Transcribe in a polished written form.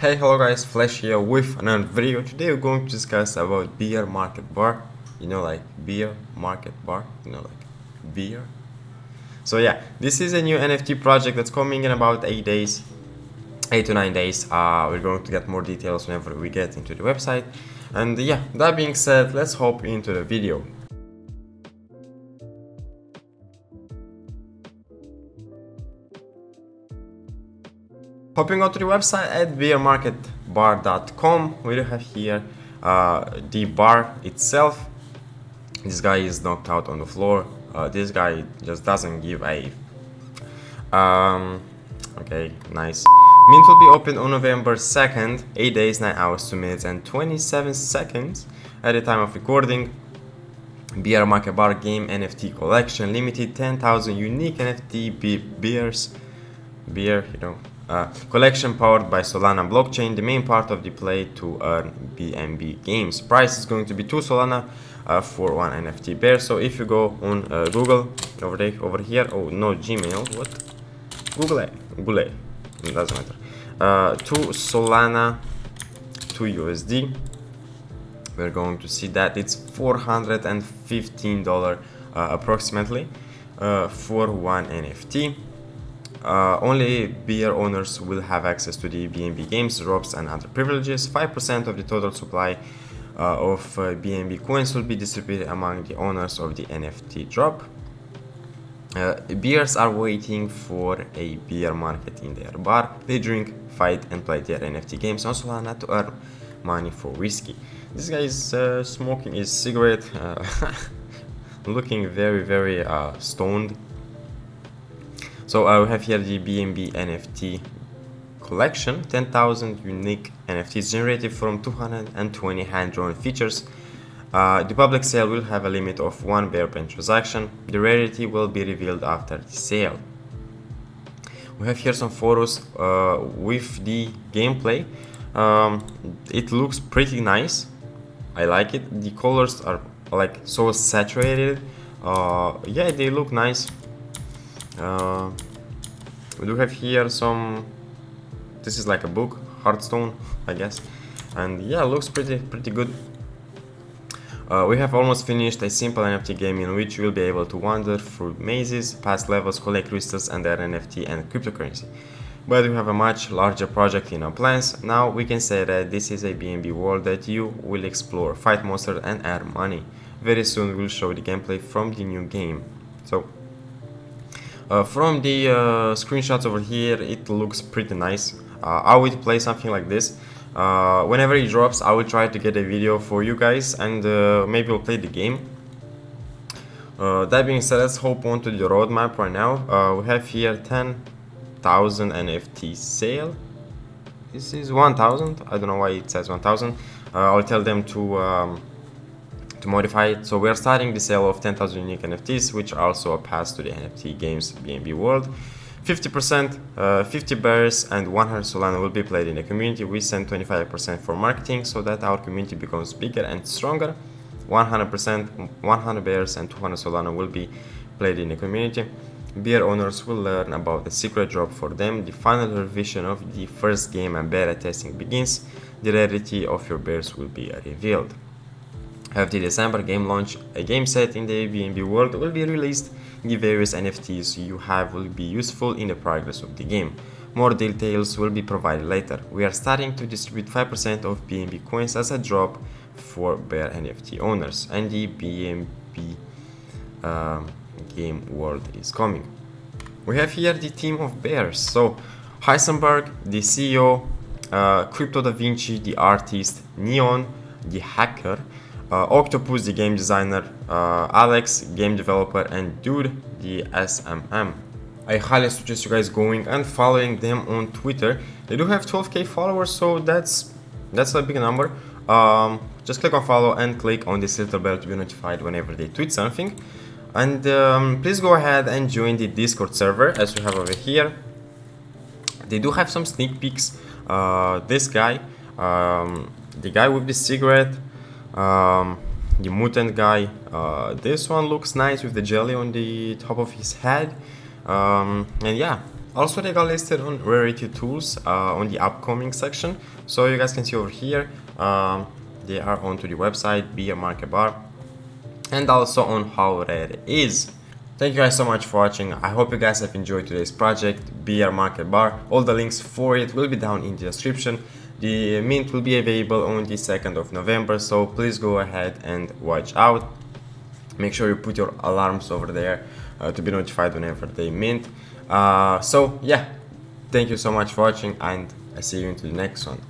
Hey, hello guys, Flash here with another video. Today we're going to discuss about beer market bar. Like beer market bar, like beer. So yeah, this is a new NFT project that's coming in about 8 days, 8 to 9 days. We're going to get more details whenever we get into the website. And yeah, that being said, let's hop into the video. Hopping onto the website at beermarketbar.com, we do have here the bar itself. This guy is knocked out on the floor. This guy just doesn't give a. Okay, nice. Mint will be open on November 2nd, 8 days, 9 hours, 2 minutes, and 27 seconds at the time of recording. Beer Market Bar Game NFT Collection Limited 10,000 unique NFT beers. Collection powered by Solana blockchain. The main part of the play to earn BNB games. Price is going to be 2 Solana for 1 NFT bear. So if you go on Google over here, oh no, Gmail, what? Google, it doesn't matter. 2 Solana, 2 USD. We're going to see that it's $415 approximately for 1 NFT. Only beer owners will have access to the BNB games, drops, and other privileges. 5% of the total supply of BNB coins will be distributed among the owners of the NFT drop. Beers are waiting for a beer market in their bar. They drink, fight, and play their NFT games on Solana to earn money for whiskey. This guy is smoking his cigarette, looking very stoned. So we have here the BNB NFT collection, 10,000 unique NFTs generated from 220 hand-drawn features. The public sale will have a limit of 1 bear pen transaction. The rarity will be revealed after the sale. We have here some photos with the gameplay. It looks pretty nice. I like it. The colors are like so saturated. Yeah, they look nice. We do have here some. This is like a book, Hearthstone, I guess, and yeah, looks pretty good. We have almost finished a simple NFT game in which you will be able to wander through mazes, pass levels, collect crystals, and earn NFT and cryptocurrency. But we have a much larger project in our plans. Now we can say that this is a BNB world that you will explore, fight monsters, and earn money. Very soon we'll show the gameplay from the new game. So from the screenshots over here, it looks pretty nice. I would play something like this. Whenever it drops, I will try to get a video for you guys, and maybe we'll play the game. That being said, let's hop on to the roadmap right now. We have here 10,000 NFT sale. This is 1,000. I don't know why it says 1,000. I'll tell them to modify it. So we are starting the sale of 10,000 unique NFTs, which are also a pass to the NFT games BNB world. 50%, 50 bears, and 100 Solana will be played in the community. We send 25% for marketing so that our community becomes bigger and stronger. 100%, 100 bears, and 200 Solana will be played in the community. Beer owners will learn about the secret drop for them. The final revision of the first game and beta testing begins. The rarity of your bears will be revealed. After the December game launch, a game set in the BNB world will be released. The various NFTs you have will be useful in the progress of the game. More details will be provided later. We are starting to distribute 5% of BNB coins as a drop for bear NFT owners, and the BNB game world is coming. We have here the team of bears. So Heisenberg, the CEO, Crypto Da Vinci, the artist, Neon, the hacker, Octopus, the game designer, Alex, game developer, and Dude, the SMM. I highly suggest you guys going and following them on Twitter. They do have 12k followers, so that's a big number. Just click on follow and click on this little bell to be notified whenever they tweet something. And please go ahead and join the Discord server as we have over here. They do have some sneak peeks. This guy, the guy with the cigarette, the mutant guy, this one looks nice with the jelly on the top of his head, and yeah, Also, they got listed on Rarity Tools on the upcoming section. So you guys can see over here, they are onto the website, Beer Market Bar, and also on how rare it is. Thank you guys so much for watching. I hope you guys have enjoyed today's project, BR Market Bar. All the links for it will be down in the description. The mint will be available on the 2nd of November, so please go ahead and watch out. Make sure you put your alarms over there to be notified whenever they mint. So yeah, thank you so much for watching, and I see you into the next one.